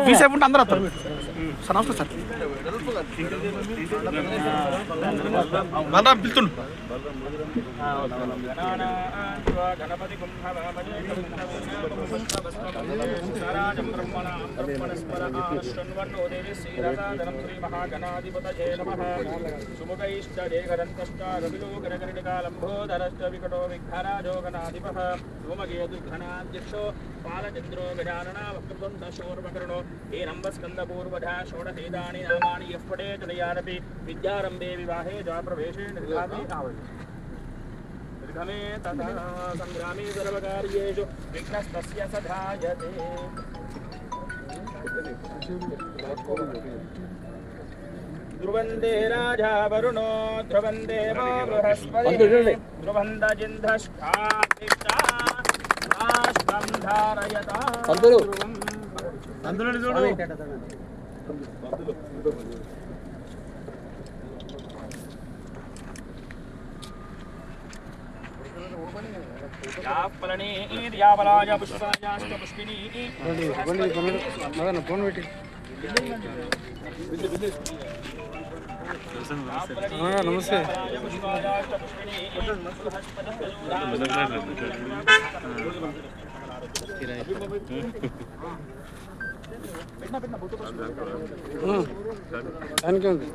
వీసేపు ఉంటే అందరూ వస్తారు సార్. నమస్తే సార్. పిలుతుండు గణపతి వికటో విఘ్నరాజో గణాధిపః ధూమకేతుఘ్నాధ్యక్షో పాలచంద్రో గజానన వక్రతుండ శూర్పకర్ణో ఏనంబస్కందపూర్వధా షోడశేదాని నామాని యః పఠేత్ తయానపి విద్యారంభే వివాహే చ ప్రవేశే నిర్ఘాతే నిర్గమే తథా సంగ్రామే సర్వకార్యేషు విఘ్నస్తస్య సధాయతే. ధ్రువందే రాజా వరుణో ధ్రువం దేవో బృహస్పతిః ధ్రువందజింధష్టాష్ట్రం ధారయతాం ధ్రువం. యావలాయ పుష్పాయాశ్చ పుష్పినీ నమస్తే. దానికి ఉంది.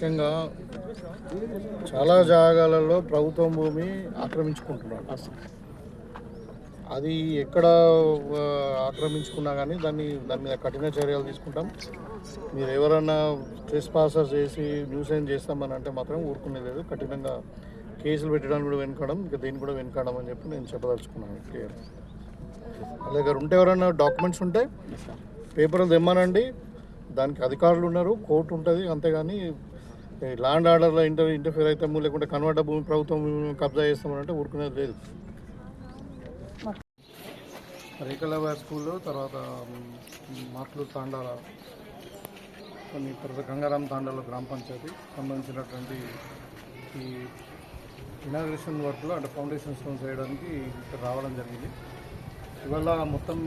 ముఖ్యంగా చాలా జాగాలలో ప్రభుత్వం భూమి ఆక్రమించుకుంటున్నారు. అది ఎక్కడ ఆక్రమించుకున్నా కానీ దాని మీద కఠిన చర్యలు తీసుకుంటాం. మీరు ఎవరన్నా ట్రెస్పాసర్ చేసి న్యూసెన్స్ చేస్తామని అంటే మాత్రం ఊరుకునే లేదు. కఠినంగా కేసులు పెట్టడానికి కూడా వెనుకడం, ఇంకా దీన్ని కూడా వెనుకడం అని చెప్పి నేను చెప్పదలుచుకున్నాను క్లియర్. వాళ్ళ దగ్గర ఉంటే ఎవరైనా డాక్యుమెంట్స్ ఉంటే పేపర్లు తెమ్మనండి, దానికి అధికారులు ఉన్నారు, కోర్టు ఉంటుంది. అంతేగాని ల్యాండ్ ఆర్డర్లో ఇంటర్ఫియర్ అయితే లేకుంటే కన్వర్ట భూమి ప్రభుత్వం కబ్జా చేస్తామనంటే ఊరుకునేది లేదు. రేకలవాయ స్కూలు, తర్వాత మాట్లూరు తాండాల కొన్ని, తర్వాత గంగారాం తాండాలో గ్రామ పంచాయతీ సంబంధించినటువంటి ఈ ఇనాగ్రేషన్ వర్క్లో అంటే ఫౌండేషన్ స్టోన్స్ వేయడానికి ఇక్కడ రావడం జరిగింది. ఇవాళ మొత్తం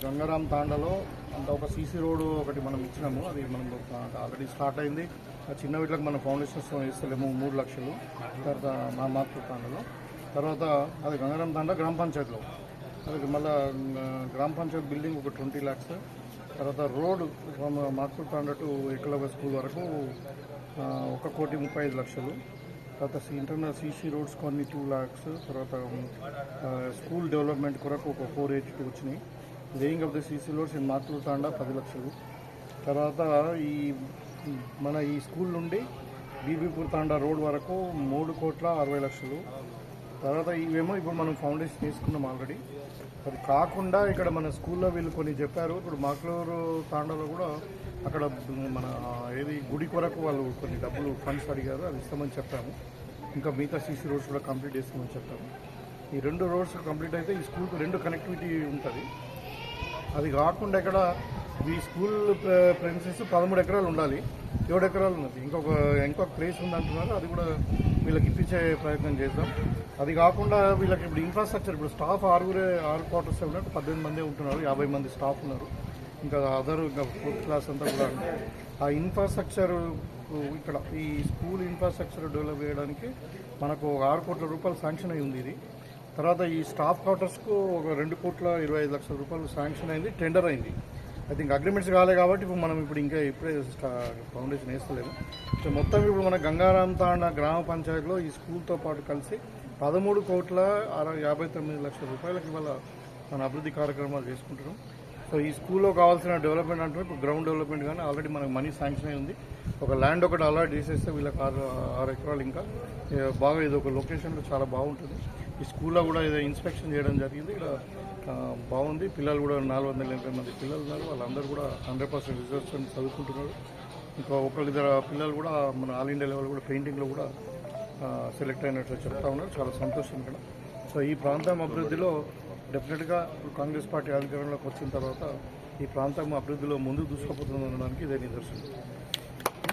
గంగారాం తాండాలో అంత ఒక సీసీ రోడ్డు ఒకటి మనం ఇచ్చినాము, అది మనం ఆల్రెడీ స్టార్ట్ అయింది. ఆ చిన్న వీటికి మనం ఫౌండేషన్ స్టోన్ వేస్తలేము 3 లక్షలు. తర్వాత మా మాట్లూరు తాండాలో, తర్వాత అది గంగారాం తాండా గ్రామ పంచాయతీలో, అది మళ్ళీ గ్రామ పంచాయతీ బిల్డింగ్ ఒక 20 lakhs. తర్వాత road Matluru Thanda to Ekalavya school వరకు 1,35,00,000. తర్వాత ఇంటర్నల్ సీసీ రోడ్స్ కొన్ని 2 lakhs. తర్వాత స్కూల్ డెవలప్మెంట్ కొరకు ఒక 482 వచ్చినాయి. Laying of the CC roads in Matluru Thanda 10 లక్షలు. తర్వాత ఈ మన ఈ స్కూల్ నుండి బీబీపూర్ తాండా రోడ్ వరకు 3,60,00,000. తర్వాత ఇవేమో ఇప్పుడు మనం ఫౌండేషన్ వేసుకున్నాం ఆల్రెడీ. అది కాకుండా ఇక్కడ మన స్కూల్లో వీళ్ళు కొన్ని చెప్పారు. ఇప్పుడు మాట్లూరు తాండాలో కూడా అక్కడ మన ఏది గుడి కొరకు వాళ్ళు కొన్ని డబ్బులు ఫండ్స్ అడిగారు, అది ఇస్తామని చెప్పాము. ఇంకా మిగతా సీసీ రోడ్స్ కూడా కంప్లీట్ చేస్తామని చెప్పాము. ఈ 2 రోడ్స్ కంప్లీట్ అయితే ఈ స్కూల్కి 2 కనెక్టివిటీ ఉంటుంది. అది కాకుండా ఇక్కడ ఈ స్కూల్ ప్రెమిసెస్ 13 ఎకరాలు ఉండాలి, 7 ఎకరాలు ఉన్నది. ఇంకొక ప్లేస్ ఉందంటున్నారు, అది కూడా వీళ్ళకి ఇప్పించే ప్రయత్నం చేద్దాం. అది కాకుండా వీళ్ళకి ఇప్పుడు ఇన్ఫ్రాస్ట్రక్చర్, ఇప్పుడు స్టాఫ్ 6 క్వార్టర్స్ ఉన్నట్టు 18 మంది ఉంటున్నారు, 50 మంది స్టాఫ్ ఉన్నారు. ఇంకా ఇంకా 4th క్లాస్ అంతా కూడా ఆ ఇన్ఫ్రాస్ట్రక్చర్ ఇక్కడ ఈ స్కూల్ ఇన్ఫ్రాస్ట్రక్చర్ డెవలప్ చేయడానికి మనకు 6 కోట్ల రూపాయలు శాంక్షన్ అయి ఉంది ఇది. తర్వాత ఈ స్టాఫ్ క్వార్టర్స్కు ఒక 2,25,00,000 రూపాయలు శాంక్షన్ అయింది, టెండర్ అయింది. ఐ థింక్ అగ్రిమెంట్స్ కాలే కాబట్టి ఇప్పుడు మనం ఇప్పుడే ఫౌండేషన్ వేస్తలేము. సో మొత్తం ఇప్పుడు మన గంగారాం తాండా గ్రామ పంచాయతీలో ఈ స్కూల్తో పాటు కలిసి 13,59,00,000 రూపాయలకి ఇవాళ మన అభివృద్ధి కార్యక్రమాలు చేసుకుంటున్నాం. సో ఈ స్కూల్లో కావాల్సిన డెవలప్మెంట్ అంటే ఇప్పుడు గ్రౌండ్ డెవలప్మెంట్ కానీ ఆల్రెడీ మనకు మనీ శాంక్షన్ అయి ఉంది. ఒక ల్యాండ్ ఒకటి అలాట్ చేసేస్తే వీళ్ళకి 6 ఎకరాలు ఇంకా బాగా ఇది ఒక లొకేషన్లో చాలా బాగుంటుంది. ఈ స్కూల్లో కూడా ఏదో ఇన్స్పెక్షన్ చేయడం జరిగింది. ఇక్కడ బాగుంది. పిల్లలు కూడా 480 మంది పిల్లలు ఉన్నారు. వాళ్ళందరూ కూడా 100% రిజల్ట్స్ చదువుకుంటున్నారు. ఇంకా 1-2 పిల్లలు కూడా మన ఆల్ ఇండియా లెవెల్ కూడా పెయింటింగ్లో కూడా సెలెక్ట్ అయినట్లు చెప్తా ఉన్నారు. చాలా సంతోషం ఇక్కడ. సో ఈ ప్రాంతం అభివృద్ధిలో డెఫినెట్గా కాంగ్రెస్ పార్టీ అధికారంలోకి వచ్చిన తర్వాత ఈ ప్రాంతం అభివృద్ధిలో ముందుకు దూసుకుపోతుంది అనడానికి ఇదే నిదర్శనం.